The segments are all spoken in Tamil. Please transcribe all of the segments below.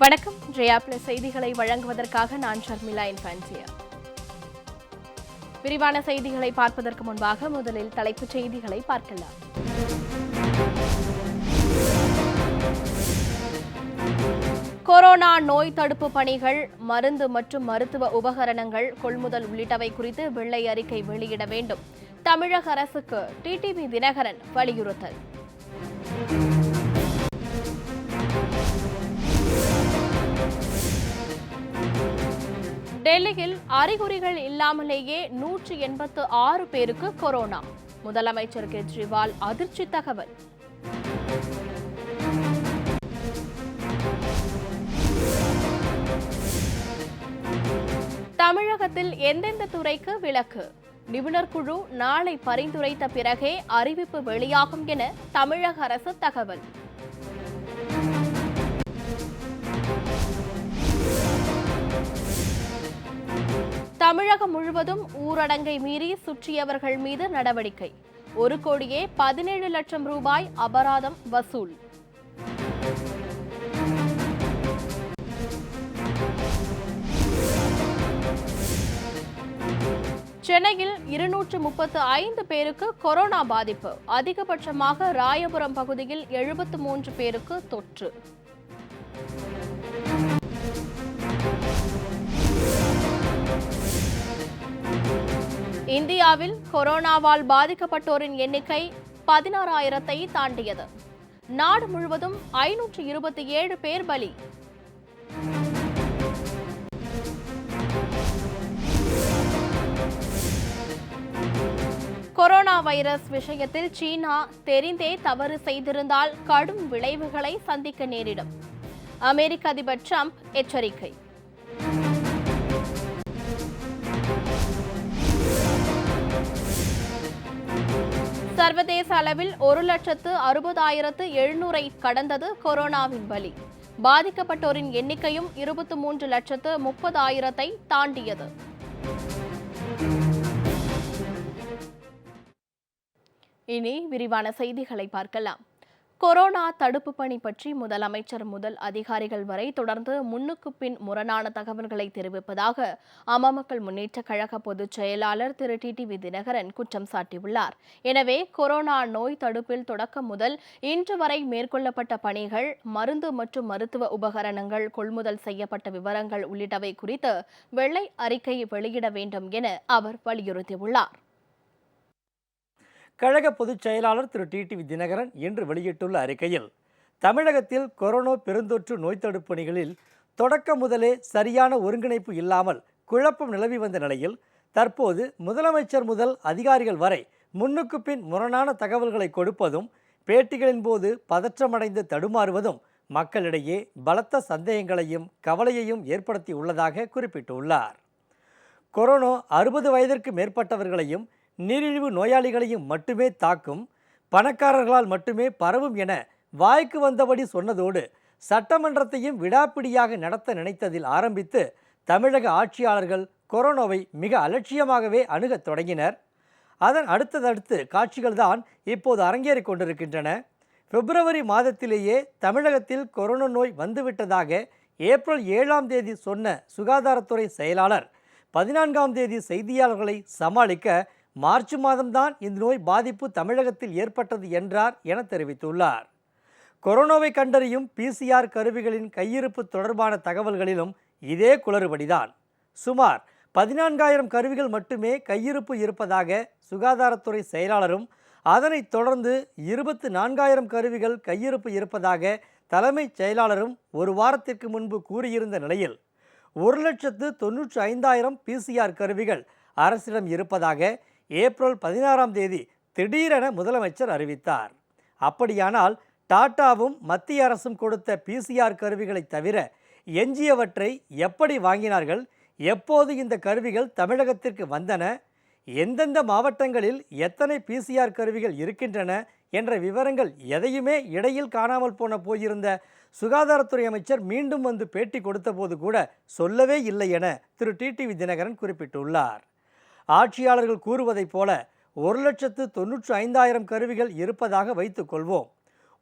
வணக்கம். ஜெயா பிளஸ் செய்திகளை வழங்குவதற்காக நான் ஷர்மிளா இன்ஃபான்சியா. விரிவான செய்திகளை பார்ப்பதற்கு முன்பாக முதலில் தலைப்புச் செய்திகளை பார்க்கலாம். கொரோனா நோய் தடுப்பு பணிகள், மருந்து மற்றும் மருத்துவ உபகரணங்கள் கொள்முதல் உள்ளிட்டவை குறித்து வெள்ளை அறிக்கை வெளியிட வேண்டும். தமிழக அரசுக்கு டிடிவி தினகரன் வலியுறுத்தல். டெல்லியில் அறிகுறிகள் இல்லாமலேயே 186 பேருக்கு கொரோனா. முதலமைச்சர் கெஜ்ரிவால் அதிர்ச்சி தகவல். தமிழகத்தில் எந்தெந்த துறைக்கு விலக்கு? நிபுணர் குழு நாளை பரிந்துரைத்த பிறகே அறிவிப்பு வெளியாகும் என தமிழக அரசு தகவல். தமிழகம் முழுவதும் ஊரடங்கை மீறி சுற்றியவர்கள் மீது நடவடிக்கை. 1,17,00,000 ரூபாய் அபராதம் வசூல். சென்னையில் 235 பேருக்கு கொரோனா பாதிப்பு. அதிகபட்சமாக ராயபுரம் பகுதியில் 73 பேருக்கு தொற்று. இந்தியாவில் கொரோனாவால் பாதிக்கப்பட்டோரின் எண்ணிக்கை 16,000-ஐ தாண்டியது. நாடு முழுவதும் 527 பேர் பலி. கொரோனா வைரஸ் விஷயத்தில் சீனா தெரிந்தே தவறு செய்திருந்தால் கடும் விளைவுகளை சந்திக்க நேரிடும். அமெரிக்க அதிபர் ட்ரம்ப் எச்சரிக்கை. சர்வதேச அளவில் 1,60,700-ஐ கடந்தது கொரோனாவின் பலி. பாதிக்கப்பட்டோரின் எண்ணிக்கையும் 23,30,000-ஐ தாண்டியது. இனி விரிவான செய்திகளை பார்க்கலாம். கொரோனா தடுப்பு பணி பற்றி முதலமைச்சர் முதல் அதிகாரிகள் வரை தொடர்ந்து முன்னுக்கு பின் முரணான தகவல்களை தெரிவிப்பதாக அமமுக முன்னேற்ற கழக பொதுச் செயலாளர் திரு டிடிவி தினகரன் குற்றம் சாட்டியுள்ளார். எனவே கொரோனா நோய் தடுப்பில் தொடக்கம் முதல் இன்று வரை மேற்கொள்ளப்பட்ட பணிகள், மருந்து மற்றும் மருத்துவ உபகரணங்கள் கொள்முதல் செய்யப்பட்ட விவரங்கள் உள்ளிட்டவை குறித்து வெள்ளை அறிக்கை வெளியிட வேண்டும் என அவர் வலியுறுத்தியுள்ளார். கழக பொதுச் செயலாளர் திரு டிடிவி தினகரன் இன்று வெளியிட்டுள்ள அறிக்கையில், தமிழகத்தில் கொரோனா பெருந்தொற்று நோய் தடுப்பு பணிகளில் தொடக்கம் முதலே சரியான ஒருங்கிணைப்பு இல்லாமல் குழப்பம் நிலவி வந்த நிலையில் தற்போது முதலமைச்சர் முதல் அதிகாரிகள் வரை முன்னுக்கு பின் முரணான தகவல்களை கொடுப்பதும், பேட்டிகளின் போது பதற்றமடைந்து தடுமாறுவதும் மக்களிடையே பலத்த சந்தேகங்களையும் கவலையையும் ஏற்படுத்தி உள்ளதாக குறிப்பிட்டுள்ளார். கொரோனா 60 வயதிற்கு மேற்பட்டவர்களையும் நீரிழிவு நோயாளிகளையும் மட்டுமே தாக்கும், பணக்காரர்களால் மட்டுமே பரவும் என வாய்க்கு வந்தபடி சொன்னதோடு சட்டமன்றத்தையும் விடாப்பிடியாக நடத்த நினைத்ததில் ஆரம்பித்து தமிழக ஆட்சியாளர்கள் கொரோனாவை மிக அலட்சியமாகவே அணுகத் தொடங்கினர். அதன் அடுத்தடுத்து காட்சிகள்தான் இப்போது அரங்கேறிக் கொண்டிருக்கின்றன. பிப்ரவரி மாதத்திலேயே தமிழகத்தில் கொரோனா நோய் வந்துவிட்டதாக ஏப்ரல் 7ஆம் தேதி சொன்ன சுகாதாரத்துறை செயலாளர் 14ஆம் தேதி செய்தியாளர்களை சமாளிக்க மார்ச் மாதம்தான் இந்த நோய் பாதிப்பு தமிழகத்தில் ஏற்பட்டது என்றார் என தெரிவித்துள்ளார். கொரோனாவை கண்டறியும் PCR கருவிகளின் கையிருப்பு தொடர்பான தகவல்களிலும் இதே குளறுபடிதான். சுமார் 14,000 கருவிகள் மட்டுமே கையிருப்பு இருப்பதாக சுகாதாரத்துறை செயலாளரும், அதனைத் தொடர்ந்து 24,000 கருவிகள் கையிருப்பு இருப்பதாக தலைமைச் செயலாளரும் ஒரு வாரத்திற்கு முன்பு கூறியிருந்த நிலையில் 1,95,000 PCR கருவிகள் அரசிடம் இருப்பதாக ஏப்ரல் 16ஆம் தேதி திடீரென முதலமைச்சர் அறிவித்தார். அப்படியானால் டாடாவும் மத்திய அரசும் கொடுத்த PCR கருவிகளை தவிர எஞ்சியவற்றை எப்படி வாங்கினார்கள்? எப்போது இந்த கருவிகள் தமிழகத்திற்கு வந்தன? எந்தெந்த மாவட்டங்களில் எத்தனை PCR கருவிகள் இருக்கின்றன என்ற விவரங்கள் எதையுமே இடையில் காணாமல் போயிருந்த சுகாதாரத்துறை அமைச்சர் மீண்டும் வந்து பேட்டி கொடுத்த போது கூட சொல்லவே இல்லை என திரு டிடிவி தினகரன் குறிப்பிட்டுள்ளார். ஆட்சியாளர்கள் கூறுவதைப் போல 1,95,000 கருவிகள் இருப்பதாக வைத்துக் கொள்வோம்.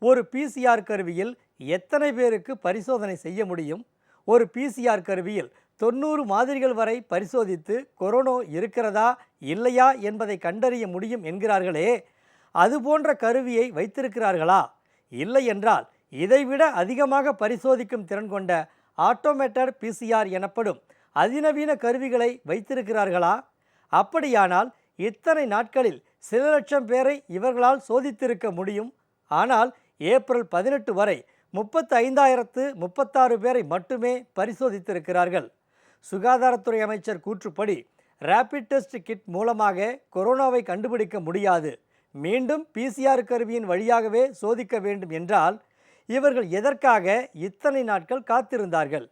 ஒரு PCR கருவியில் எத்தனை பேருக்கு பரிசோதனை செய்ய முடியும்? ஒரு பிசிஆர் கருவியில் 90 மாதிரிகள் வரை பரிசோதித்து கொரோனா இருக்கிறதா இல்லையா என்பதை கண்டறிய முடியும் என்கிறார்களே, அதுபோன்ற கருவியை வைத்திருக்கிறார்களா? இல்லை என்றால் இதைவிட அதிகமாக பரிசோதிக்கும் திறன் கொண்ட ஆட்டோமேட்டட் பிசிஆர் எனப்படும் அதிநவீன கருவிகளை வைத்திருக்கிறார்களா? அப்படியானால் இத்தனை நாட்களில் சில லட்சம் பேரை இவர்களால் சோதித்திருக்க முடியும். ஆனால் ஏப்ரல் 18 வரை 35,036 பேரை மட்டுமே பரிசோதித்திருக்கிறார்கள். சுகாதாரத்துறை அமைச்சர் கூற்றுப்படி ரேபிட் டெஸ்ட் கிட் மூலமாக கொரோனாவை கண்டுபிடிக்க முடியாது, மீண்டும் பிசிஆர் கருவியின் வழியாகவே சோதிக்க வேண்டும் என்றால் இவர்கள் எதற்காக இத்தனை நாட்கள் காத்திருந்தார்கள்?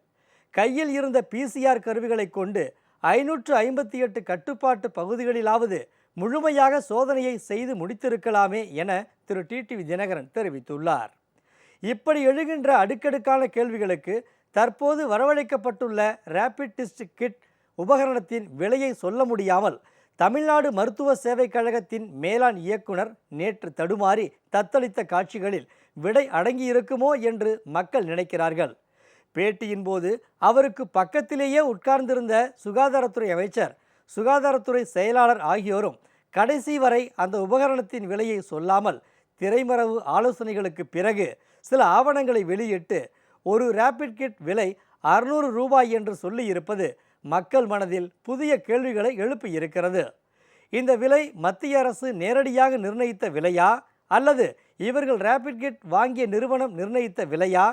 கையில் இருந்த பிசிஆர் கருவிகளை கொண்டு 558 கட்டுப்பாட்டு பகுதிகளிலாவது முழுமையாக சோதனையை செய்து முடித்திருக்கலாமே என திரு டிடிவி தினகரன் தெரிவித்துள்ளார். இப்படி எழுகின்ற அடுக்கடுக்கான கேள்விகளுக்கு தற்போது வரவழைக்கப்பட்டுள்ள ரேபிட் டெஸ்ட் கிட் உபகரணத்தின் விலையை சொல்ல முடியாமல் தமிழ்நாடு மருத்துவ சேவை கழகத்தின் மேலாண் இயக்குனர் நேற்று தடுமாறி தத்தளித்த காட்சிகளில் விடை அடங்கியிருக்குமோ என்று மக்கள் நினைக்கிறார்கள். பேட்டியின் போது அவருக்கு பக்கத்திலேயே உட்கார்ந்திருந்த சுகாதாரத்துறை அமைச்சர், சுகாதாரத்துறை செயலாளர் ஆகியோரும் கடைசி வரை அந்த உபகரணத்தின் விலையை சொல்லாமல் திரைமறைவு ஆலோசனைகளுக்கு பிறகு சில ஆவணங்களை வெளியிட்டு ஒரு ரேபிட் கிட் விலை 600 ரூபாய் என்று சொல்லியிருப்பது மக்கள் மனதில் புதிய கேள்விகளை எழுப்பியிருக்கிறது. இந்த விலை மத்திய அரசு நேரடியாக நிர்ணயித்த விலையா அல்லது இவர்கள் ரேபிட் கிட் வாங்கிய நிறுவனம் நிர்ணயித்த விலையா?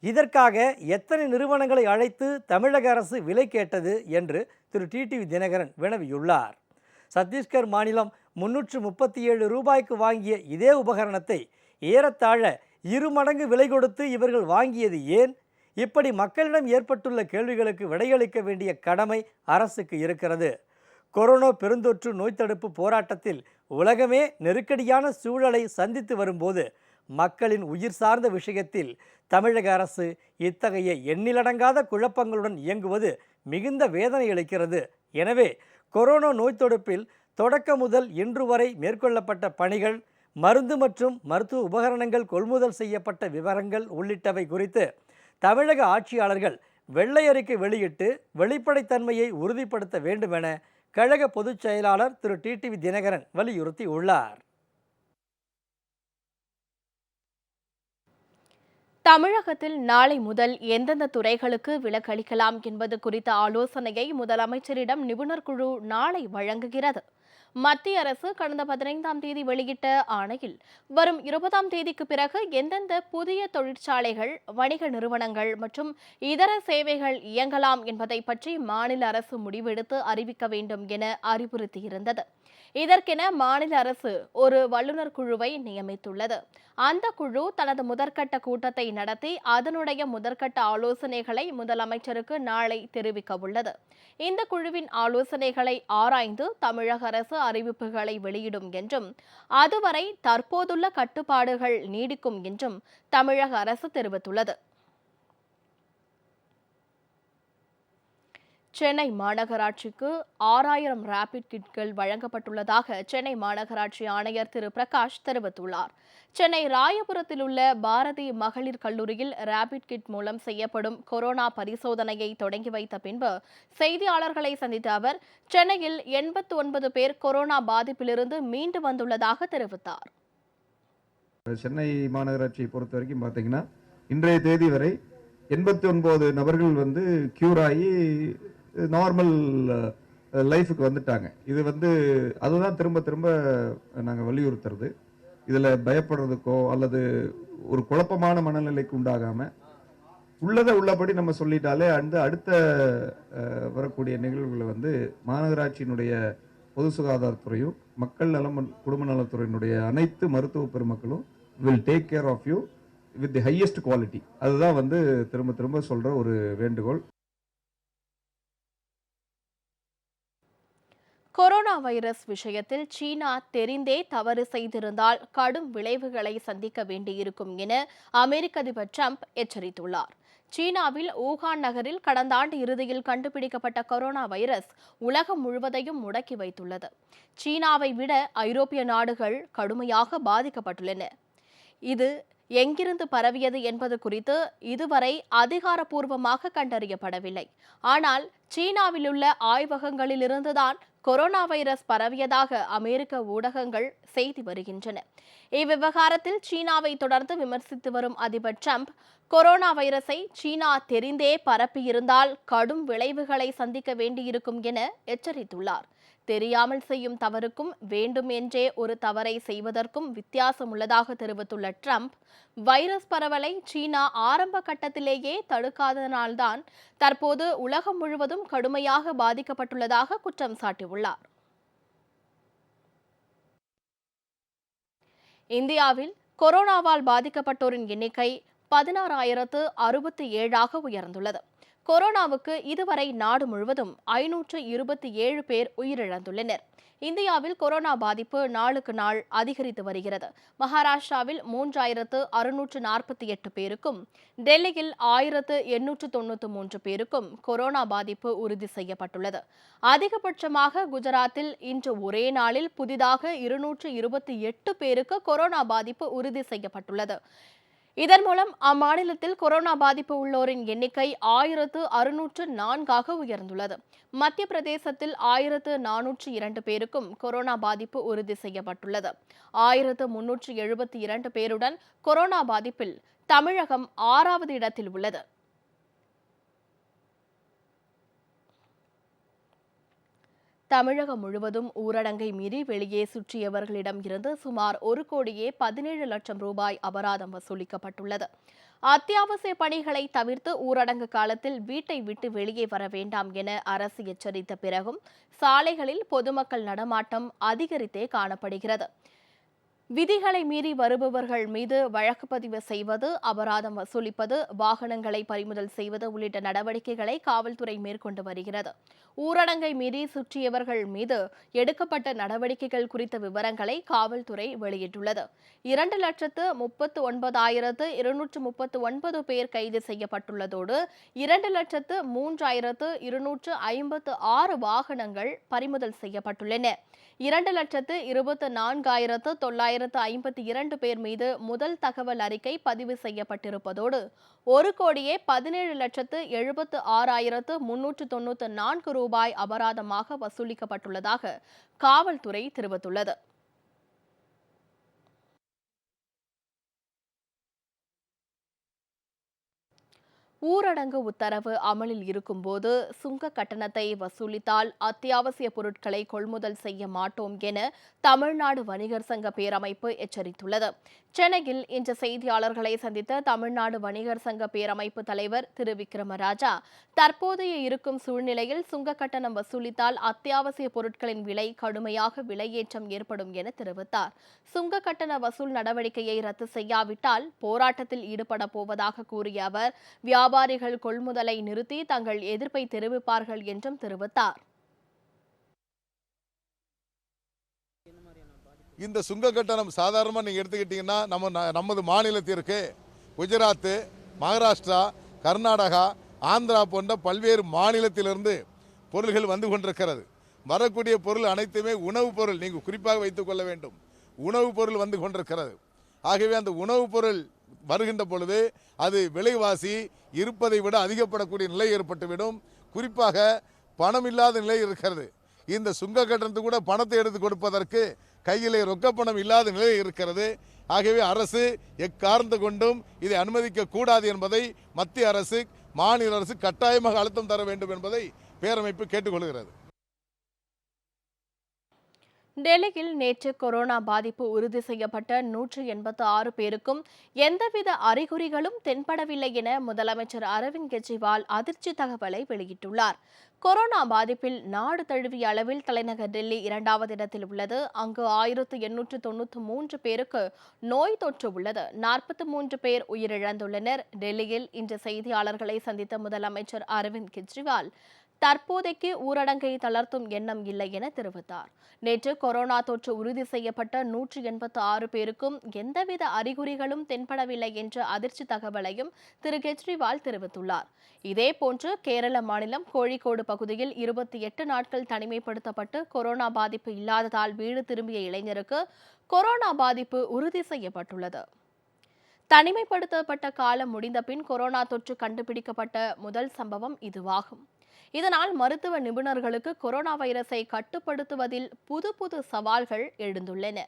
இதற்காக எத்தனை நிறுவனங்களை அழைத்து தமிழக அரசு விலை கேட்டது என்று திரு டிடிவி தினகரன் வினவியுள்ளார். சத்தீஸ்கர் மாநிலம் 337 ரூபாய்க்கு வாங்கிய இதே உபகரணத்தை ஏறத்தாழ 2 மடங்கு விலை கொடுத்து இவர்கள் வாங்கியது ஏன்? இப்படி மக்களிடம் ஏற்பட்டுள்ள கேள்விகளுக்கு விடையளிக்க வேண்டிய கடமை அரசுக்கு இருக்கிறது. கொரோனா பெருந்தொற்று நோய் தடுப்பு போராட்டத்தில் உலகமே நெருக்கடியான சூழலை சந்தித்து வரும்போது மக்களின் உயிர் சார்ந்த விஷயத்தில் தமிழக அரசு இத்தகைய எண்ணிலடங்காத குழப்பங்களுடன் இயங்குவது மிகுந்த வேதனை அளிக்கிறது. எனவே கொரோனா நோய் தடுப்பில் தொடக்கம் முதல் இன்று வரை மேற்கொள்ளப்பட்ட பணிகள், மருந்து மற்றும் மருத்துவ உபகரணங்கள் கொள்முதல் செய்யப்பட்ட விவரங்கள் உள்ளிட்டவை குறித்து தமிழக ஆட்சியாளர்கள் வெள்ளை அறிக்கை வெளியிட்டு வெளிப்படைத்தன்மையை உறுதிப்படுத்த வேண்டுமென கழக பொதுச் செயலாளர் திரு டிடிவி தினகரன் வலியுறுத்தி உள்ளார். தமிழகத்தில் நாளை முதல் எந்தெந்த துறைகளுக்கு விலக்களிக்கலாம் என்பது குறித்த ஆலோசனையை முதலமைச்சரிடம் நிபுணர் குழு நாளை வழங்குகிறது. மத்திய அரசு கடந்த 15ஆம் தேதி வெளியிட்ட ஆணையில் வரும் 20ஆம் தேதிக்கு பிறகு எந்தெந்த புதிய தொழிற்சாலைகள், வணிக நிறுவனங்கள் மற்றும் இதர சேவைகள் இயங்கலாம் என்பதை பற்றி மாநில அரசு முடிவெடுத்து அறிவிக்க வேண்டும் என அறிவுறுத்தியிருந்தது. இதற்கென மாநில அரசு ஒரு வல்லுநர் குழுவை நியமித்துள்ளது. அந்த குழு தனது முதற்கட்ட கூட்டத்தை நடத்தி அதனுடைய முதற்கட்ட ஆலோசனைகளை முதலமைச்சருக்கு நாளை தெரிவிக்க உள்ளது. இந்த குழுவின் ஆலோசனைகளை ஆராய்ந்து தமிழக அரசு அறிவிப்புகளை வெளியிடும் என்றும் அதுவரை தற்போதுள்ள கட்டுப்பாடுகள் நீடிக்கும் என்றும் தமிழக அரசு தெரிவித்துள்ளது. சென்னை மாநகராட்சிக்கு 6000 ரேபிட் கிட்கள் வழங்கப்பட்டுள்ளதாக சென்னை மாநகராட்சி ஆணையர் திரு பிரகாஷ் தெரிவித்துள்ளார். சென்னை ராயபுரத்தில் உள்ள பாரதி மகளிர் கல்லூரியில் ரேபிட் கிட் மூலம் செய்யப்படும் கொரோனா பரிசோதனையை தொடங்கி வைத்த பின்பு செய்தியாளர்களை சந்தித்த அவர், சென்னையில் 89 பேர் கொரோனா பாதிப்பிலிருந்து மீண்டு வந்துள்ளதாக தெரிவித்தார். சென்னை மாநகராட்சியை பொறுத்த வரைக்கும் பார்த்தீங்கன்னா இன்றைய தேதி வரை 89 நபர்கள் கியூர் ஆகி நார்மல் லைஃபுக்கு வந்துட்டாங்க. இது அதுதான் திரும்ப திரும்ப நாங்கள் வலியுறுத்துறது. இதில் பயப்படுறதுக்கோ அல்லது ஒரு குழப்பமான மனநிலைக்கு உண்டாகாமல் உள்ளதை உள்ளபடி நம்ம சொல்லிட்டாலே அடுத்த வரக்கூடிய நிகழ்வுகளை மாநகராட்சியினுடைய பொது சுகாதாரத்துறையும் மக்கள் நலம் குடும்ப நலத்துறையினுடைய அனைத்து மருத்துவ பெருமக்களும் will take care of you with the highest quality. அதுதான் திரும்ப திரும்ப சொல்ற ஒரு வேண்டுகோள். கொரோனா வைரஸ் விஷயத்தில் சீனா தெரிந்தே தவறு செய்திருந்தால் கடும் விளைவுகளை சந்திக்க வேண்டியிருக்கும் என அமெரிக்க அதிபர் டிரம்ப் எச்சரித்துள்ளார். சீனாவில் ஊகான் நகரில் கடந்த ஆண்டு இறுதியில் கண்டுபிடிக்கப்பட்ட கொரோனா வைரஸ் உலகம் முழுவதையும் முடக்கி வைத்துள்ளது. சீனாவை விட ஐரோப்பிய நாடுகள் கடுமையாக பாதிக்கப்பட்டுள்ளன. இது எங்கிருந்து பரவியது என்பது குறித்து இதுவரை அதிகாரப்பூர்வமாக கண்டறியப்படவில்லை. ஆனால் சீனாவிலுள்ள ஆய்வகங்களிலிருந்துதான் கொரோனா வைரஸ் பரவியதாக அமெரிக்க ஊடகங்கள் செய்தி வருகின்றன. இவ்விவகாரத்தில் சீனாவை தொடர்ந்து விமர்சித்து வரும் அதிபர் டிரம்ப், கொரோனா வைரஸை சீனா தெரிந்தே பரப்பியிருந்தால் கடும் விளைவுகளை சந்திக்க வேண்டியிருக்கும் என எச்சரித்துள்ளார். தெரியாமல் செய்யும் தவறுக்கும் வேண்டும் என்றே ஒரு தவறை செய்வதற்கும் வித்தியாசம் உள்ளதாக தெரிவித்துள்ள டிரம்ப், வைரஸ் பரவலை சீனா ஆரம்ப கட்டத்திலேயே தடுக்காததனால்தான் தற்போது உலகம் முழுவதும் கடுமையாக பாதிக்கப்பட்டுள்ளதாக குற்றம் சாட்டியுள்ளார். இந்தியாவில் கொரோனாவால் பாதிக்கப்பட்டோரின் எண்ணிக்கை 16,067 உயர்ந்துள்ளது. கொரோனாவுக்கு இதுவரை நாடு முழுவதும் 527 பேர் உயிரிழந்துள்ளனர். இந்தியாவில் கொரோனா பாதிப்பு நாளுக்கு நாள் அதிகரித்து வருகிறது. மகாராஷ்டிராவில் 3,648 பேருக்கும், டெல்லியில் 1,893 பேருக்கும் கொரோனா பாதிப்பு உறுதி செய்யப்பட்டுள்ளது. அதிகபட்சமாக குஜராத்தில் இன்று ஒரே நாளில் புதிதாக 228 பேருக்கு கொரோனா பாதிப்பு உறுதி செய்யப்பட்டுள்ளது. இதன் மூலம் அம்மாநிலத்தில் கொரோனா பாதிப்பு உள்ளோரின் எண்ணிக்கை 1,604 உயர்ந்துள்ளது. மத்திய பிரதேசத்தில் 1,402 பேருக்கும் கொரோனா பாதிப்பு உறுதி செய்யப்பட்டுள்ளது. 1,372 பேருடன் கொரோனா பாதிப்பில் தமிழகம் 6வது இடத்தில் உள்ளது. தமிழகம் முழுவதும் ஊரடங்கை மீறி வெளியே சுற்றியவர்களிடம் இருந்து சுமார் 1,17,00,000 ரூபாய் அபராதம் வசூலிக்கப்பட்டுள்ளது. அத்தியாவசிய பணிகளை தவிர்த்து ஊரடங்கு காலத்தில் வீட்டை விட்டு வெளியே வர வேண்டாம் என அரசு எச்சரித்த பிறகும் சாலைகளில் பொதுமக்கள் நடமாட்டம் அதிகரித்தே காணப்படுகிறது. விதிகளை மீறி வருபவர்கள் மீது வழக்கு பதிவு செய்வது, அபராதம் வசூலிப்பது, வாகனங்களை பறிமுதல் செய்வது உள்ளிட்ட நடவடிக்கைகளை காவல்துறை மேற்கொண்டு வருகிறது. ஊரடங்கை மீறி சுற்றியவர்கள் மீது எடுக்கப்பட்ட நடவடிக்கைகள் குறித்த விவரங்களை காவல்துறை வெளியிட்டுள்ளது. 2,39,239 பேர் கைது செய்யப்பட்டுள்ளதோடு 2,03,256 வாகனங்கள் பறிமுதல் செய்யப்பட்டுள்ளன. 2,24,952 பேர் மீது முதல் தகவல் அறிக்கை பதிவு செய்யப்பட்டிருப்பதோடு 1,17,76,394 ரூபாய் அபராதமாக வசூலிக்கப்பட்டுள்ளதாக காவல்துறை தெரிவித்துள்ளது. ஊரடங்கு உத்தரவு அமலில் இருக்கும்போது சுங்க கட்டணத்தை வசூலித்தால் அத்தியாவசிய பொருட்களை கொள்முதல் செய்ய மாட்டோம் என தமிழ்நாடு வணிகர் சங்க பேரமைப்பு எச்சரித்துள்ளது. சென்னையில் இன்று செய்தியாளர்களை சந்தித்த தமிழ்நாடு வணிகர் சங்க பேரமைப்பு தலைவர் திரு விக்ரமராஜா, தற்போதைய இருக்கும் சூழ்நிலையில் சுங்க கட்டணம் வசூலித்தால் அத்தியாவசிய பொருட்களின் விலை கடுமையாக விலையேற்றம் ஏற்படும் என தெரிவித்தார். சுங்க கட்டண வசூல் நடவடிக்கையை ரத்து செய்யாவிட்டால் போராட்டத்தில் ஈடுபட போவதாக கூறிய அவர், வியாபாரிகள் கொள்முதலை நிறுத்தி தங்கள் எதிர்ப்பை தெரிவிப்பார்கள் என்றும் தெரிவித்தார். இந்த சுங்க கட்டணம் சாதாரணமாக நீங்கள் எடுத்துக்கிட்டீங்கன்னா நமது மாநிலத்திற்கு குஜராத், மகாராஷ்டிரா, கர்நாடகா, ஆந்திரா போன்ற பல்வேறு மாநிலத்திலிருந்து பொருள்கள் வந்து கொண்டிருக்கிறது. வரக்கூடிய பொருள் அனைத்துமே உணவுப் பொருள், நீங்கள் குறிப்பாக வைத்துக் கொள்ள வேண்டும். உணவுப் பொருள் வந்து கொண்டிருக்கிறது. ஆகவே அந்த உணவுப் பொருள் வருகின்ற பொழுது அது விலைவாசி இருப்பதை விட அதிகப்படக்கூடிய நிலை ஏற்பட்டுவிடும். குறிப்பாக பணம் இல்லாத நிலை இருக்கிறது. இந்த சுங்க கட்டணத்துக்கு கூட பணத்தை எடுத்து கொடுப்பதற்கு கையிலே ரொக்க பணம் இல்லாத நிலை இருக்கிறது. ஆகவே அரசு எக்காரணத்தை கொண்டும் இதை அனுமதிக்க கூடாது என்பதை மத்திய அரசு, மாநில அரசு கட்டாயமாக அழுத்தம் தர வேண்டும் என்பதை பேரமைப்பு கேட்டுக்கொள்கிறது. டெல்லியில் நேற்று கொரோனா பாதிப்பு உறுதி செய்யப்பட்ட 186 பேருக்கும் எந்தவித அறிகுறிகளும் தென்படவில்லை என முதலமைச்சர் அரவிந்த் கெஜ்ரிவால் அதிர்ச்சி தகவலை வெளியிட்டுள்ளார். கொரோனா பாதிப்பில் நாடு தழுவிய அளவில் தலைநகர் டெல்லி 2வது இடத்தில் உள்ளது. அங்கு 1,893 பேருக்கு நோய் தொற்று உள்ளது. 43 பேர் உயிரிழந்துள்ளனர். டெல்லியில் இன்று செய்தியாளர்களை சந்தித்த முதலமைச்சர் அரவிந்த் கெஜ்ரிவால், தற்போதைக்கு ஊரடங்கை தளர்த்தும் எண்ணம் இல்லை என தெரிவித்தார். நேற்று கொரோனா தொற்று உறுதி செய்யப்பட்ட 186 பேருக்கும் எந்தவித அறிகுறிகளும் தென்படவில்லை என்ற அதிர்ச்சி தகவலையும் திரு கெஜ்ரிவால் தெரிவித்துள்ளார். இதேபோன்று கேரள மாநிலம் கோழிக்கோடு பகுதியில் 28 நாட்கள் தனிமைப்படுத்தப்பட்டு கொரோனா பாதிப்பு இல்லாததால் வீடு திரும்பிய இளைஞருக்கு கொரோனா பாதிப்பு உறுதி செய்யப்பட்டுள்ளது. தனிமைப்படுத்தப்பட்ட காலம் முடிந்த பின் கொரோனா தொற்று கண்டுபிடிக்கப்பட்ட முதல் சம்பவம் இதுவாகும். இதனால் மருத்துவ நிபுணர்களுக்கு கொரோனா வைரஸை கட்டுப்படுத்துவதில் புது சவால்கள் எழுந்துள்ளன.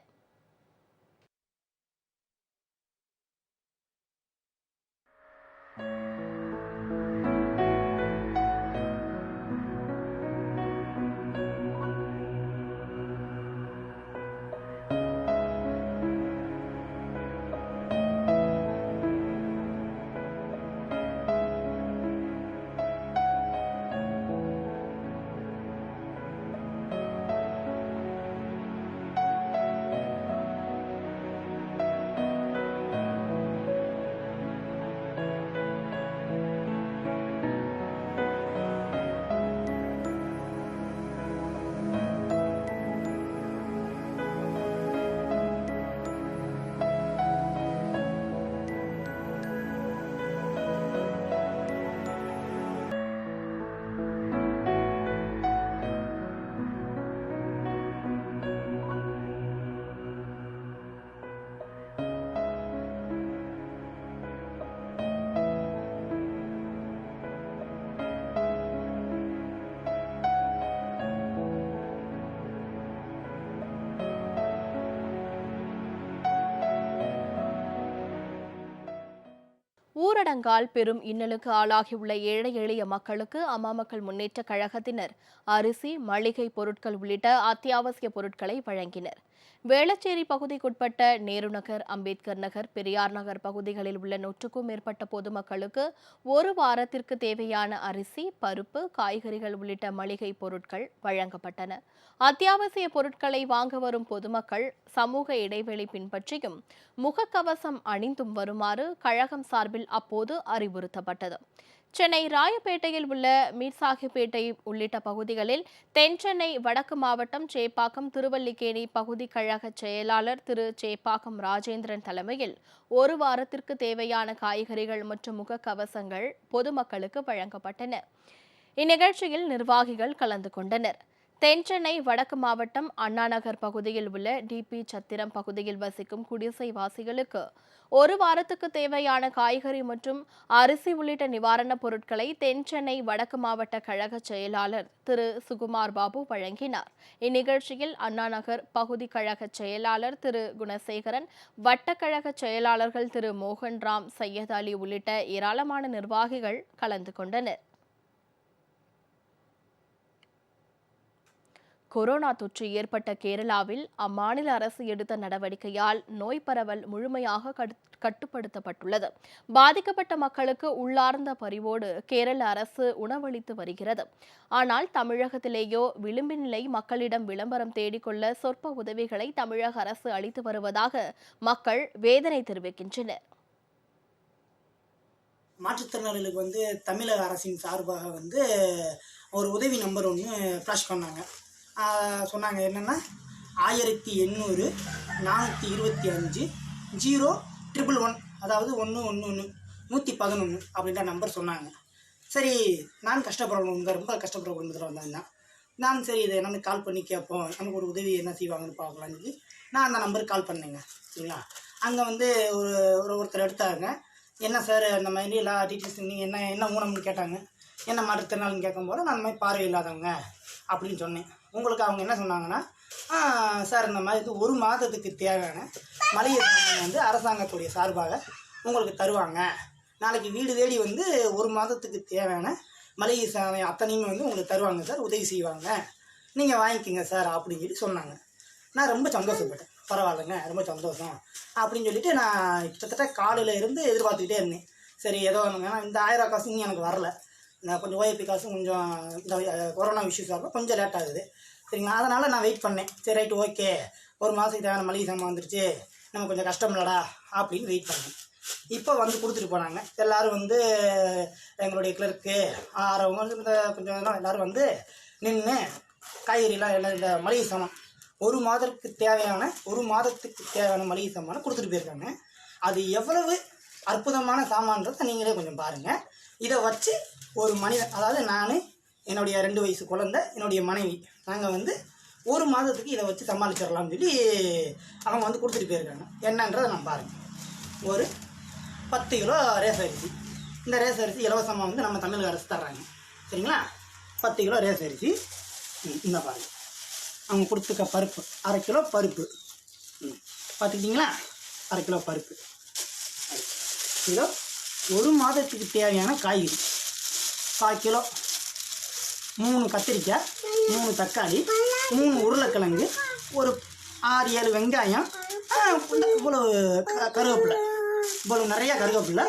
ஊரடங்கால் பெரும் இன்னலுக்கு ஆளாகியுள்ள ஏழை எளிய மக்களுக்கு அம்மா மக்கள் முன்னேற்ற கழகத்தினர் அரிசி, மளிகை பொருட்கள் உள்ளிட்ட அத்தியாவசிய பொருட்களை வழங்கினர். வேளச்சேரி பகுதிக்குட்பட்ட நேரு நகர், அம்பேத்கர் நகர், பெரியார் நகர் பகுதிகளில் உள்ள 100க்கும் மேற்பட்ட பொதுமக்களுக்கு ஒரு வாரத்திற்கு தேவையான அரிசி, பருப்பு, காய்கறிகள் உள்ளிட்ட மளிகை பொருட்கள் வழங்கப்பட்டன. அத்தியாவசிய பொருட்களை வாங்க வரும் பொதுமக்கள் சமூக இடைவெளி பின்பற்றியும் முகக்கவசம் அணிந்தும் வருமாறு கழகம் சார்பில் அப்போது அறிவுறுத்தப்பட்டது. சென்னை ராயப்பேட்டையில் உள்ள மீர்சாகிப்பேட்டை உள்ளிட்ட பகுதிகளில் தென்சென்னை வடக்கு மாவட்டம் சேப்பாக்கம், திருவல்லிக்கேணி பகுதி கழக செயலாளர் திரு சேப்பாக்கம் ராஜேந்திரன் தலைமையில் ஒரு வாரத்திற்கு தேவையான காய்கறிகள் மற்றும் முகக்கவசங்கள் பொதுமக்களுக்கு வழங்கப்பட்டன. இந்நிகழ்ச்சியில் நிர்வாகிகள் கலந்து கொண்டனர். தென்சென்னை வடக்கு மாவட்டம் அண்ணாநகர் பகுதியில் உள்ள டிபி சத்திரம் பகுதியில் வசிக்கும் குடிசை வாசிகளுக்கு ஒரு வாரத்துக்கு தேவையான காய்கறி மற்றும் அரிசி உள்ளிட்ட நிவாரணப் பொருட்களை தென்சென்னை வடக்கு மாவட்ட கழக செயலாளர் திரு சுகுமார் பாபு வழங்கினார். இந்நிகழ்ச்சியில் அண்ணாநகர் பகுதி கழக செயலாளர் திரு குணசேகரன், வட்டக்கழக செயலாளர்கள் திரு மோகன்ராம், சையத் அலி உள்ளிட்ட ஏராளமான நிர்வாகிகள் கலந்து கொண்டனர். கொரோனா தொற்று ஏற்பட்ட கேரளாவில் அம்மாநில அரசு எடுத்த நடவடிக்கையால் நோய் பரவல் முழுமையாக கட்டுப்படுத்தப்பட்டுள்ளது. பாதிக்கப்பட்ட மக்களுக்கு உள்ளார்ந்த பரிவோடு கேரள அரசு உணவளித்து வருகிறது. ஆனால் தமிழகத்திலேயோ விளிம்பு நிலை மக்களிடம் விளம்பரம் தேடிக்கொள்ள சொற்ப உதவிகளை தமிழக அரசு அளித்து வருவதாக மக்கள் வேதனை தெரிவிக்கின்றனர். மாற்றுத்திறனாளிகளுக்கு தமிழக அரசின் சார்பாக ஒரு உதவி நம்பர் ஒன்று ஃப்ளாஷ் பண்ணாங்க. சொன்னாங்க என்னென்னா 1800 425 0111, அதாவது 111 111 அப்படின்ற நம்பர் சொன்னாங்க. சரி, நான் கஷ்டப்படுறவங்க, ரொம்ப கஷ்டப்படுற குடும்பத்தில் வந்தாங்கன்னா நான் சரி இதை என்னென்னு கால் பண்ணி கேட்போம், நமக்கு ஒரு உதவி என்ன செய்வாங்கன்னு பார்க்கலான்னு சொல்லி நான் அந்த நம்பருக்கு கால் பண்ணேங்க. சரிங்களா, அங்கே ஒருத்தர் எடுத்தாங்க. என்ன சார் அந்த மாதிரி எல்லா டீட்டெயில்ஸ் நீங்கள் என்ன ஊனம்னு கேட்டாங்க. என்ன மாற்றுத்திறனாளின்னு கேட்கும்போது நான் இந்த மாதிரி பார்வை இல்லாதவங்க அப்படின்னு சொன்னேன். உங்களுக்கு அவங்க என்ன சொன்னாங்கன்னா, சார் இந்த மாதிரி ஒரு மாதத்துக்கு தேவையான மளிகை சாமான் அரசாங்கத்துடைய சார்பாக உங்களுக்கு தருவாங்க. நாளைக்கு வீடு தேடி ஒரு மாதத்துக்கு தேவையான மளிகை சாமான் அத்தனையுமே உங்களுக்கு தருவாங்க சார், உதவி செய்வாங்க, நீங்கள் வாங்கிக்கோங்க சார் அப்படின்னு சொல்லி சொன்னாங்க. நான் ரொம்ப சந்தோஷப்பட்டேன். பரவாயில்லைங்க, ரொம்ப சந்தோஷம் அப்படின்னு சொல்லிட்டு நான் கிட்டத்தட்ட காலையில் இருந்து எதிர்பார்த்துக்கிட்டே இருந்தேன். சரி ஏதோ ஏன்னா இந்த 1000 காசு இன்னும் எனக்கு வரல. நான் கொஞ்சம் ஓஏபி காசும் கொஞ்சம் இந்த கொரோனா இஷ்யூஸாக கொஞ்சம் லேட் ஆகுது. சரிங்களா, அதனால் நான் வெயிட் பண்ணேன். சரி ரைட்டு, ஓகே, ஒரு மாதத்துக்கு தேவையான மளிகை சாமான் வந்துருச்சு, நம்ம கொஞ்சம் கஷ்டம் இல்லடா அப்படின்னு வெயிட் பண்ணேன். இப்போ கொடுத்துட்டு போனாங்க. எல்லோரும் எங்களுடைய கிளர்க்கு ஆறவங்க இந்த கொஞ்சம் எல்லோரும் நின்று காய்கறிலாம் எல்லாம் இந்த மளிகை சாமான் ஒரு மாதத்துக்கு தேவையான மளிகை சாமானை கொடுத்துட்டு போயிருக்காங்க. அது எவ்வளவு அற்புதமான சாமான்றதை நீங்களே கொஞ்சம் பாருங்கள். இதை வச்சு ஒரு மனிதன், அதாவது நான், என்னுடைய 2 வயசு குழந்தை, என்னுடைய மனைவி, நாங்கள் ஒரு மாதத்துக்கு இதை வச்சு சமாளிச்சிடலாம்னு சொல்லி அவங்க கொடுத்துட்டு போயிருக்காங்க. என்னன்றதை நான் பாருங்கள். ஒரு 10 கிலோ ரேஸ் அரிசி. இந்த ரேஸ் அரிசி இலவசமாக வந்து நம்ம தமிழக அரசு தர்றாங்க. சரிங்களா? 10 கிலோ ரேஸ் அரிசி. இந்த பாருங்கள், அவங்க கொடுத்துக்க பருப்பு 1/2 கிலோ பருப்பு. பார்த்துக்கிட்டிங்களா? 1/2 கிலோ பருப்பு. கிலோ 1 மாதத்துக்கு தேவையான காய்கறி 1/4 கிலோ, 3 கத்திரிக்காய், 3 தக்காளி, 3 உருளைக்கிழங்கு, ஒரு 6-7 வெங்காயம், இவ்வளோ கருவேப்பிலை, இவ்வளோ நிறையா கருவேப்பிலை,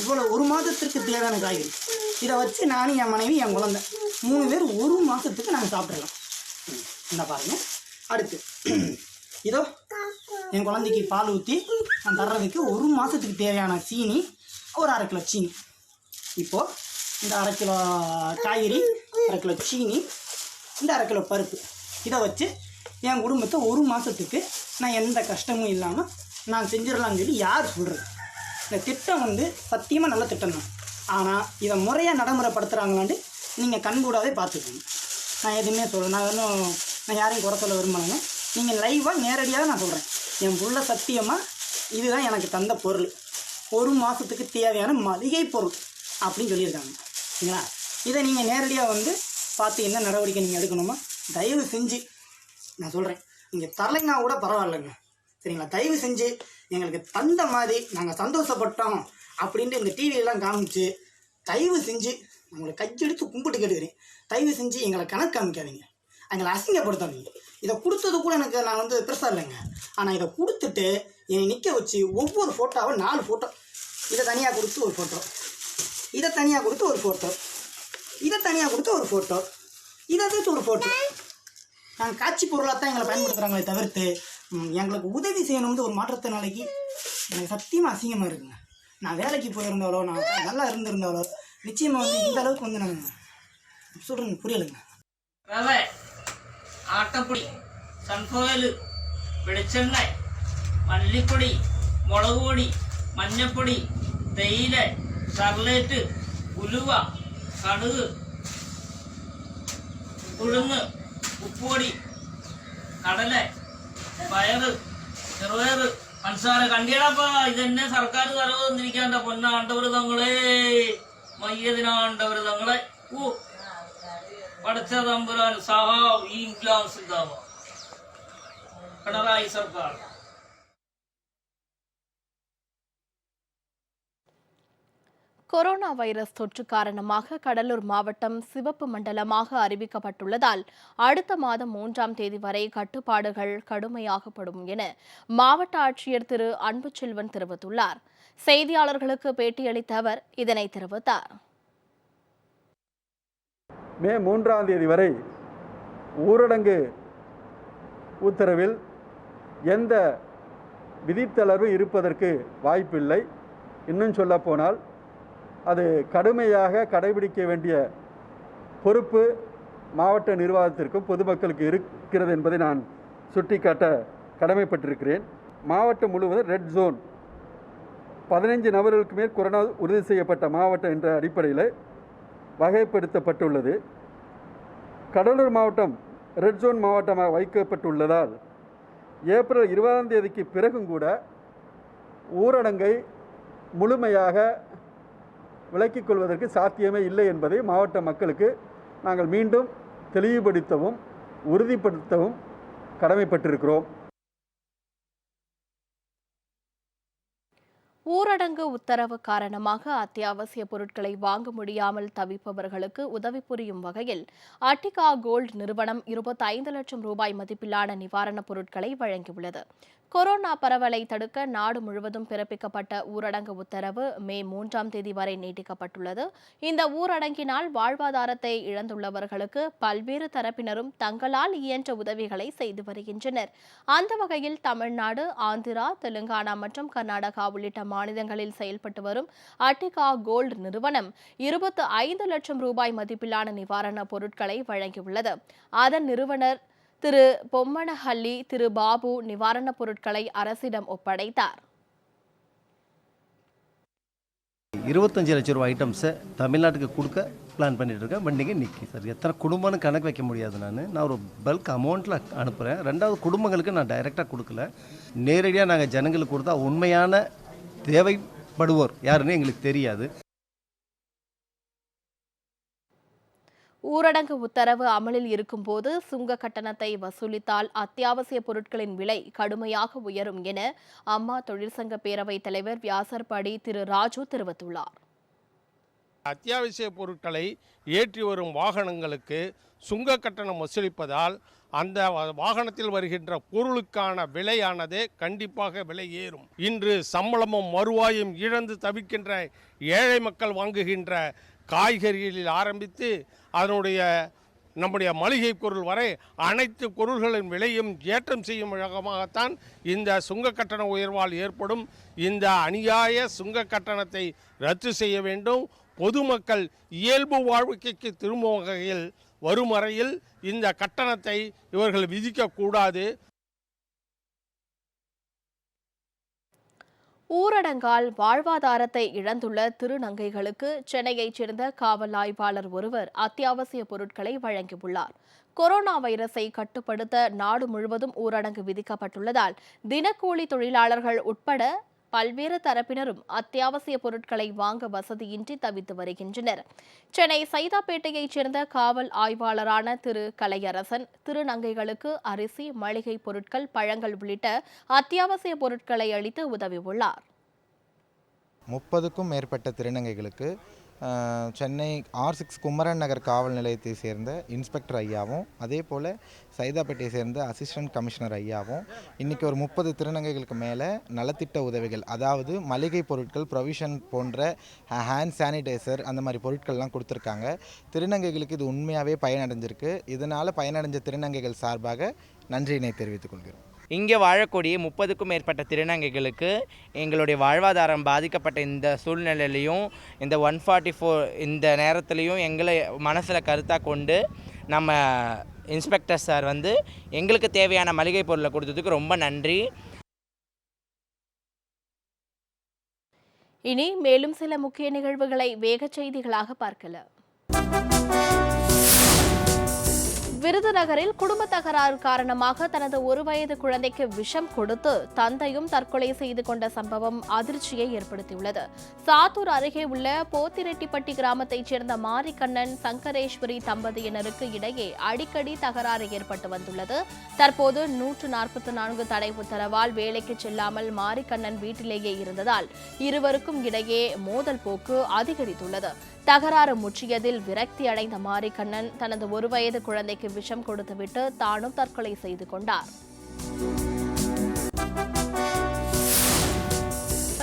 இவ்வளோ 1 மாதத்திற்கு தேவையான காய்கறி. இதை வச்சு நானும் என் மனைவி என் குழந்தை 3 பேர் 1 மாதத்துக்கு நாங்கள் சாப்பிட்றலாம். இந்த பாருங்கள். அடுத்து இதோ என் குழந்தைக்கு பால் ஊற்றி நான் தர்றதுக்கு 1 மாதத்துக்கு தேவையான சீனி, ஒரு 1/2 கிலோ சீனி. இப்போது இந்த 1/2 கிலோ காய்கறி, 1/2 கிலோ சீனி, இந்த 1/2 கிலோ பருப்பு, இதை வச்சு என் குடும்பத்தை 1 மாதத்துக்கு நான் எந்த கஷ்டமும் இல்லாமல் நான் செஞ்சிடலாம்னு சொல்லி யார் சொல்கிறது? இந்த திட்டம் வந்து சத்தியமாக நல்ல திட்டம் தான். ஆனால் இதை முறையாக நடைமுறைப்படுத்துகிறாங்களான்னு நீங்கள் கண்கூடாவே பார்த்துக்கோங்க. நான் எதுவுமே சொல்கிறேன், நான் யாரையும் குறை சொல்ல விரும்பலைங்க. நீங்கள் லைவாக நேரடியாக நான் சொல்கிறேன். என் புள்ள சத்தியமாக இதுதான் எனக்கு தந்த பொருள், 1 மாதத்துக்கு தேவையான மளிகை பொருள் அப்படின்னு சொல்லியிருக்காங்க. சரிங்களா? இதை நீங்கள் நேரடியாக வந்து பார்த்து என்ன நடவடிக்கை நீங்கள் எடுக்கணுமோ தயவு செஞ்சு நான் சொல்கிறேன், நீங்கள் தரலைன்னா கூட பரவாயில்லைங்க. சரிங்களா? தயவு செஞ்சு எங்களுக்கு தந்த மாதிரி நாங்கள் சந்தோஷப்பட்டோம் அப்படின்ட்டு இந்த டிவியெல்லாம் காமிச்சு தயவு செஞ்சு உங்களை கையெடுத்து கும்பிட்டு கேட்டுக்கிறேன், தயவு செஞ்சு எங்களை கணக்கு காமிக்காதீங்க, எங்களை அசிங்கப்படுத்தாதீங்க. இதை கொடுத்தது கூட எனக்கு நான் வந்து பெருசாக இல்லைங்க. ஆனால் இதை கொடுத்துட்டு என்னை நிற்க வச்சு ஒவ்வொரு ஃபோட்டோவை 4 ஃபோட்டோ, இதை தனியாக கொடுத்து ஒரு ஃபோட்டோ, இதை தனியாக கொடுத்து ஒரு ஃபோட்டோ, இதை தனியாக கொடுத்து ஒரு ஃபோட்டோ, இதை வச்சு ஒரு ஃபோட்டோ, நாங்கள் காட்சி பொருளாக தான் எங்களை பயன்படுத்துகிறாங்களே தவிர்த்து எங்களுக்கு உதவி செய்யணும்னு ஒரு மாற்றுத்திறனாளிக்கு எனக்கு சத்தியமாக அசிங்கமாக இருக்குங்க. நான் வேலைக்கு போயிருந்தாலோ, நான் நல்லா இருந்திருந்தாலோ நிச்சயமாக வந்து இந்த அளவுக்கு வந்து நாங்கள் சொல்கிறேங்க, புரியலைங்க. ரவை, ஆட்டപ്പൊடி, சன்ஃப்ளவர், വെളിച്ചെണ്ണ, മല്ലിപ്പൊടി, മുളക് പൊടി, മഞ്ഞപ്പൊടി, തേയില, സർലേറ്റ്, ഉലുവ, കടുക്, ഉഴുന്ന്, ഉപ്പുപൊടി, കടല, പയറ്, ചെറുപയറ്, പഞ്ചസാര. കണ്ടിയാപ്പ ഇതെന്നെ സർക്കാർ തരവ് തന്നിരിക്കാണ്ട പൊന്നാണ്ടവർ തങ്ങളെ, മയ്യതിനാണ്ടവർ തങ്ങളെ. പടച്ച തമ്പുരാൻ സഹാവ് ഈ ഗ്ലാസ് ഇതാവാ പിണറായി സർക്കാർ. கொரோனா வைரஸ் தொற்று காரணமாக கடலூர் மாவட்டம் சிவப்பு மண்டலமாக அறிவிக்கப்பட்டுள்ளதால் அடுத்த மாதம் 3ஆம் தேதி வரை கட்டுப்பாடுகள் கடுமையாக்கப்படும் என மாவட்ட ஆட்சியர் திரு அன்புச்செல்வன் தெரிவித்துள்ளார். செய்தியாளர்களுக்கு பேட்டியளித்த அவர் இதனை தெரிவித்தார். மே 3ஆம் தேதி வரை ஊரடங்கு உத்தரவில் எந்த விதித்தளர்வு இருப்பதற்கு வாய்ப்பில்லை. இன்னும் சொல்லப்போனால் அது கடுமையாக கடைபிடிக்க வேண்டிய பொறுப்பு மாவட்ட நிர்வாகத்திற்கும் பொதுமக்களுக்கு இருக்கிறது என்பதை நான் சுட்டிக்காட்ட கடமைப்பட்டிருக்கிறேன். மாவட்டம் முழுவதும் ரெட் ஜோன், 15 நபர்களுக்கு மேல் கொரோனா உறுதி செய்யப்பட்ட மாவட்டம் என்ற அடிப்படையில் வகைப்படுத்தப்பட்டுள்ளது. கடலூர் மாவட்டம் ரெட் ஜோன் மாவட்டமாக வைக்கப்பட்டுள்ளதால் ஏப்ரல் 20ஆம் தேதிக்கு பிறகும் கூட ஊரடங்கை முழுமையாக விலக்கிக் கொள்வதற்கு சாத்தியமே இல்லை என்பதை மாவட்ட மக்களுக்கு நாங்கள் மீண்டும் தெளிவுபடுத்தவும் உறுதிப்படுத்தவும் கடமைப்பட்டிருக்கிறோம். ஊரடங்கு உத்தரவு காரணமாக அத்தியாவசிய பொருட்களை வாங்க முடியாமல் தவிப்பவர்களுக்கு உதவி புரியும் வகையில் அட்டிகா கோல்டு நிறுவனம் 25 லட்சம் ரூபாய் மதிப்பிலான நிவாரணப் பொருட்களை வழங்கியுள்ளது. கொரோனா பரவலை தடுக்க நாடு முழுவதும் பிறப்பிக்கப்பட்ட ஊரடங்கு உத்தரவு மே 3ஆம் தேதி வரை நீட்டிக்கப்பட்டுள்ளது. இந்த ஊரடங்கினால் வாழ்வாதாரத்தை இழந்துள்ளவர்களுக்கு பல்வேறு தரப்பினரும் தங்களால் இயன்ற உதவிகளை செய்து வருகின்றனர். அந்த வகையில் தமிழ்நாடு, ஆந்திரா, தெலுங்கானா மற்றும் கர்நாடகா உள்ளிட்ட மாநிலங்களில் செயல்பட்டு வரும் அட்டிகா கோல்டு நிறுவனம் 25 லட்சம் ரூபாய் மதிப்பிலான நிவாரணப் பொருட்களை வழங்கியுள்ளது. அதன் நிறுவனர் திரு பொம்மனஹள்ளி திரு பாபு நிவாரணப் பொருட்களை அரசிடம் ஒப்படைத்தார். 25 லட்சம் ரூபாய் ஐட்டம்ஸை தமிழ்நாட்டுக்கு கொடுக்க பிளான் பண்ணிட்டு இருக்கேன். வண்டிங்க நிற்கி சார், எத்தனை குடும்பம்னு கணக்கு வைக்க முடியாது. நான் ஒரு பல்க் அமௌண்ட்டில் அனுப்புகிறேன். 2வது குடும்பங்களுக்கு நான் டைரெக்டாக கொடுக்கல, நேரடியாக நாங்கள் ஜனங்களுக்கு கொடுத்தா உண்மையான தேவை பாதிக்கப்படுவோர் யாருன்னு எங்களுக்கு தெரியாது. ஊரடங்கு உத்தரவு அமலில் இருக்கும்போது சுங்க கட்டணத்தை வசூலித்தால் அத்தியாவசிய பொருட்களின் விலை கடுமையாக உயரும் என அம்மா தொழிற்சங்க பேரவைத் தலைவர் வியாசர்பாடி திரு ராஜு தெரிவித்துள்ளார். அத்தியாவசிய பொருட்களை ஏற்றி வரும் வாகனங்களுக்கு சுங்க கட்டணம் வசூலிப்பதால் அந்த வாகனத்தில் வருகின்ற பொருளுக்கான விலையானது கண்டிப்பாக விலை ஏறும். இன்று சம்பளமும் வருவாயும் இழந்து தவிக்கின்ற ஏழை மக்கள் வாங்குகின்ற காய்கறிகளில் ஆரம்பித்து நம்முடைய மளிகை பொருள் வரை அனைத்து பொருள்களின் விலையும் ஏற்றம் செய்யும் விதமாகத்தான் இந்த சுங்க கட்டண உயர்வால் ஏற்படும் இந்த அநியாய சுங்க கட்டணத்தை ரத்து செய்ய வேண்டும். பொதுமக்கள் இயல்பு வாழ்க்கைக்கு திரும்பும் வகையில் வரும் வரையில் இந்த கட்டணத்தை இவர்கள் விதிக்கக்கூடாது. ஊரடங்கால் வாழ்வாதாரத்தை இழந்துள்ள திருநங்கைகளுக்கு சென்னையைச் சேர்ந்த காவல் ஆய்வாளர் ஒருவர் அத்தியாவசிய பொருட்களை வழங்கியுள்ளார். கொரோனா வைரஸை கட்டுப்படுத்த நாடு முழுவதும் ஊரடங்கு விதிக்கப்பட்டுள்ளதால் தினக்கூலி தொழிலாளர்கள் உட்பட பல்வேறு தரப்பினரும் அத்தியாவசிய பொருட்களை வாங்க வசதியின்றி தவித்து வருகின்றனர். சென்னை சைதாப்பேட்டையைச் சேர்ந்த காவல் ஆய்வாளரான திரு கலையரசன் திருநங்கைகளுக்கு அரிசி, மளிகை பொருட்கள், பழங்கள் உள்ளிட்ட அத்தியாவசிய பொருட்களை அளித்து உதவியுள்ளார். 30க்கும் மேற்பட்ட திருநங்கைகளுக்கு சென்னை R6 குமரன் நகர் காவல் நிலையத்தை சேர்ந்த இன்ஸ்பெக்டர் ஐயாவும், அதே போல் சைதாப்பேட்டையை சேர்ந்த அசிஸ்டன்ட் கமிஷனர் ஐயாவும் இன்றைக்கி ஒரு 30 திருநங்கைகளுக்கு மேலே நலத்திட்ட உதவிகள், அதாவது மளிகை பொருட்கள், ப்ரொவிஷன் போன்ற ஹேண்ட் சானிடைசர் அந்த மாதிரி பொருட்கள்லாம் கொடுத்துருக்காங்க. திருநங்கைகளுக்கு இது உண்மையாகவே பயனடைஞ்சிருக்கு. இதனால் பயனடைஞ்ச திருநங்கைகள் சார்பாக நன்றியினை தெரிவித்துக் கொள்கிறோம். இங்கே வாழக்கூடிய 30க்கும் மேற்பட்ட திருநங்கைகளுக்கு எங்களுடைய வாழ்வாதாரம் பாதிக்கப்பட்ட இந்த சூழ்நிலையிலையும் இந்த 144 இந்த நேரத்துலையும் எங்களை மனசில் கருத்தாக கொண்டு நம்ம இன்ஸ்பெக்டர் சார் எங்களுக்கு தேவையான மளிகை பொருளை கொடுத்ததுக்கு ரொம்ப நன்றி. இனி மேலும் சில முக்கிய நிகழ்வுகளை வேகச் செய்திகளாக பார்க்கலாம். விருதுநகரில் குடும்ப தகராறு காரணமாக தனது 1 வயது குழந்தைக்கு விஷம் கொடுத்து தந்தையும் தற்கொலை செய்து கொண்ட சம்பவம் அதிர்ச்சியை ஏற்படுத்தியுள்ளது. சாத்தூர் அருகே உள்ள போத்திரெட்டிப்பட்டி கிராமத்தைச் சேர்ந்த மாரிக்கண்ணன், சங்கரேஸ்வரி தம்பதியினருக்கு இடையே அடிக்கடி தகராறு ஏற்பட்டு வந்துள்ளது. தற்போது 144 தடை உத்தரவால் வேலைக்கு செல்லாமல் மாரிக்கண்ணன் வீட்டிலேயே இருந்ததால் இருவருக்கும் இடையே மோதல் போக்கு அதிகரித்துள்ளது. தகராறு முற்றியதில் விரக்தி அடைந்த மாரிக்கண்ணன் தனது 1 வயது குழந்தைக்கு விஷம் கொடுத்துவிட்டு தானும் தற்கொலை செய்து கொண்டார்.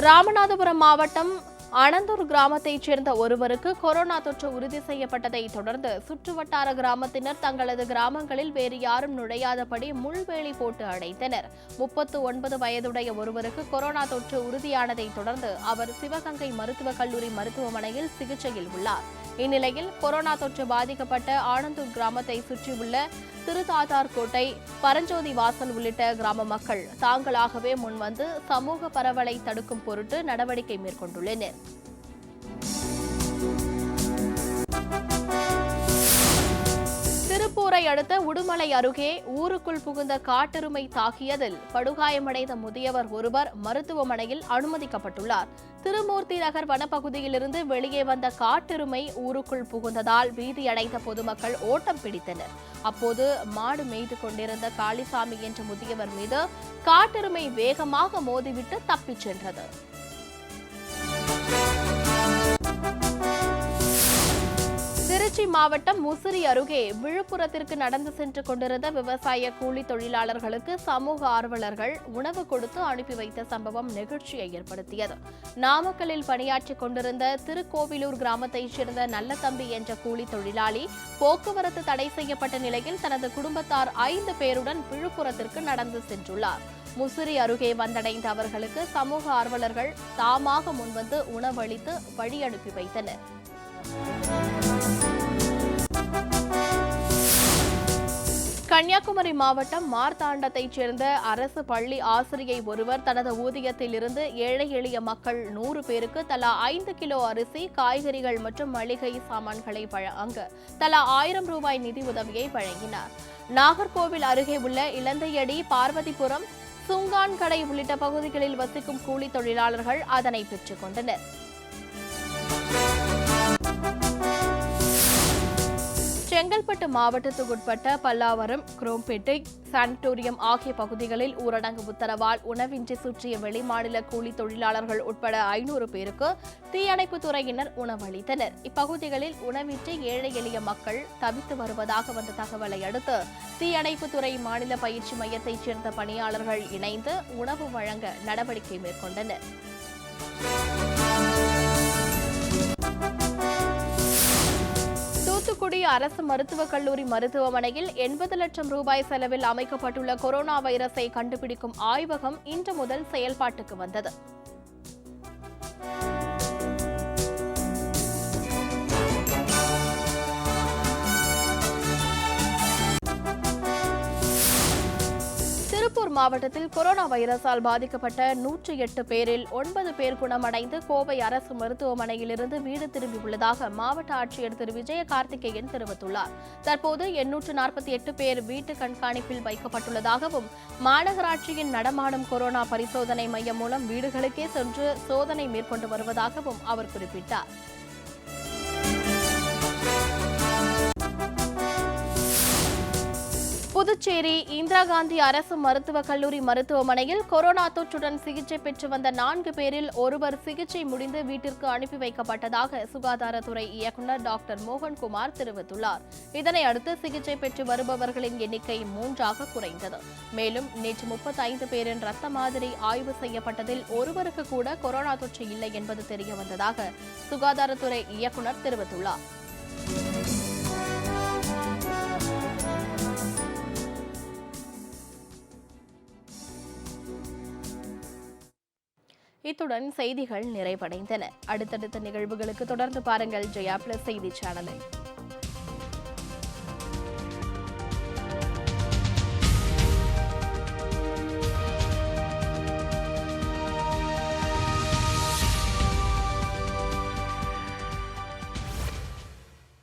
ராமநாதபுரம் மாவட்டம் அனந்தூர் கிராமத்தைச் சேர்ந்த ஒருவருக்கு கொரோனா தொற்று உறுதி செய்யப்பட்டதை தொடர்ந்து சுற்றுவட்டார கிராமத்தினர் தங்களது கிராமங்களில் வேறு யாரும் நுழையாதபடி முள்வேலி போட்டு அடைத்தனர். 39 வயதுடைய ஒருவருக்கு கொரோனா தொற்று உறுதியானதை தொடர்ந்து அவர் சிவகங்கை மருத்துவக் கல்லூரி மருத்துவமனையில் சிகிச்சையில் உள்ளார். இந்நிலையில் கொரோனா தொற்று பாதிக்கப்பட்ட ஆனந்தூர் கிராமத்தை சுற்றியுள்ள திருத்தாத்தார்கோட்டை, பரஞ்சோதி வாசல் உள்ளிட்ட கிராம மக்கள் தாங்களாகவே முன்வந்து சமூக பரவலை தடுக்கும் பொருட்டு நடவடிக்கை மேற்கொண்டுள்ளனர். திருப்பூரை அடுத்த உடுமலை அருகே ஊருக்குள் புகுந்த காட்டெருமை தாக்கியதில் படுகாயமடைந்த முதியவர் ஒருவர் மருத்துவமனையில் அனுமதிக்கப்பட்டுள்ளார். திருமூர்த்தி நகர் வனப்பகுதியிலிருந்து வெளியே வந்த காட்டெருமை ஊருக்குள் புகுந்ததால் பீதியடைந்த பொதுமக்கள் ஓட்டம் பிடித்தனர். அப்போது மாடு மேய்து கொண்டிருந்த காளிசாமி என்ற முதியவர் மீது காட்டெருமை வேகமாக மோதிவிட்டு தப்பிச் சென்றது. திருச்சி மாவட்டம் முசிறி அருகே விழுப்புரத்திற்கு நடந்து சென்று கொண்டிருந்த விவசாய கூலி தொழிலாளர்களுக்கு சமூக ஆர்வலர்கள் உணவு கொடுத்து அனுப்பி வைத்த சம்பவம் நெகிழ்ச்சியை ஏற்படுத்தியது. நாமக்கல்லில் பணியாற்றிக் கொண்டிருந்த திருக்கோவிலூர் கிராமத்தைச் சேர்ந்த நல்லதம்பி என்ற கூலி தொழிலாளி போக்குவரத்து தடை செய்யப்பட்ட நிலையில் தனது குடும்பத்தார் 5 பேருடன் விழுப்புரத்திற்கு நடந்து சென்றுள்ளார். முசிறி அருகே வந்தடைந்த அவர்களுக்கு சமூக ஆர்வலர்கள் தாமாக முன்வந்து உணவளித்து வழி அனுப்பி வைத்தனர். கன்னியாகுமரி மாவட்டம் மார்த்தாண்டத்தைச் சேர்ந்த அரசு பள்ளி ஆசிரியை ஒருவர் தனது ஊதியத்தில் இருந்து ஏழை எளிய மக்கள் 100 பேருக்கு தலா 5 கிலோ அரிசி, காய்கறிகள் மற்றும் மளிகை சாமான்களை வழங்க தலா 1000 ரூபாய் நிதி உதவியை வழங்கினார். நாகர்கோவில் அருகே உள்ள இளந்தையடி, பார்வதிபுரம், சுங்கான் கடை உள்ளிட்ட பகுதிகளில் வசிக்கும் கூலி தொழிலாளர்கள் அதனை பெற்றுக் கொண்டனர். செங்கல்பட்டு மாவட்டத்துக்குட்பட்ட பல்லாவரம், குரோம்பேட்டை, சானிட்டோரியம் ஆகிய பகுதிகளில் ஊரடங்கு உத்தரவால் உணவின்றி சுற்றிய வெளிமாநில கூலி தொழிலாளர்கள் உட்பட 500 பேருக்கு தீயணைப்புத் துறையினர் உணவளித்தனர். இப்பகுதிகளில் உணவின்றி ஏழை எளிய மக்கள் தவித்து வருவதாக வந்த தகவலை அடுத்து தீயணைப்புத்துறை மாநில பயிற்சி மையத்தைச் சேர்ந்த பணியாளர்கள் இணைந்து உணவு வழங்க நடவடிக்கை மேற்கொண்டனர். தூத்துக்குடி அரசு மருத்துவக் கல்லூரி மருத்துவமனையில் 80 லட்சம் ரூபாய் செலவில் அமைக்கப்பட்டுள்ள கொரோனா வைரஸை கண்டுபிடிக்கும் ஆய்வகம் இன்று முதல் செயல்பாட்டுக்கு வந்தது. திருப்பூர் மாவட்டத்தில் கொரோனா வைரஸால் பாதிக்கப்பட்ட 108 பேரில் 9 பேர் குணமடைந்து கோவை அரசு மருத்துவமனையிலிருந்து வீடு திரும்பியுள்ளதாக மாவட்ட ஆட்சியர் திரு விஜயகார்த்திகேயன் தெரிவித்துள்ளார். தற்போது 848 பேர் வீட்டு கண்காணிப்பில் வைக்கப்பட்டுள்ளதாகவும் மாநகராட்சியின் நடமாடும் கொரோனா பரிசோதனை மையம் மூலம் வீடுகளுக்கே சென்று சோதனை மேற்கொண்டு வருவதாகவும் அவர் குறிப்பிட்டார். புதுச்சேரி இந்திரா காந்தி அரசு மருத்துவக் கல்லூரி மருத்துவமனையில் கொரோனா தொற்றுடன் சிகிச்சை பெற்று வந்த 4 பேரில் ஒருவர் சிகிச்சை முடிந்து வீட்டிற்கு அனுப்பி வைக்கப்பட்டதாக சுகாதாரத்துறை இயக்குநர் டாக்டர் மோகன்குமார் தெரிவித்துள்ளார். இதனை அடுத்து சிகிச்சை பெற்று வருபவர்களின் எண்ணிக்கை 3ஆக குறைந்தது. மேலும் நேற்று 35 பேரின் ரத்த மாதிரி ஆய்வு செய்யப்பட்டதில் ஒருவருக்கு கூட கொரோனா தொற்று இல்லை என்பது தெரியவந்ததாக சுகாதாரத்துறை இயக்குநர் தெரிவித்துள்ளார். இத்துடன் செய்திகள் நிறைவடைந்தன. அடுத்தடுத்த நிகழ்வுகளுக்கு தொடர்ந்து பாருங்கள் ஜெயா பிளஸ் செய்தி சேனலை.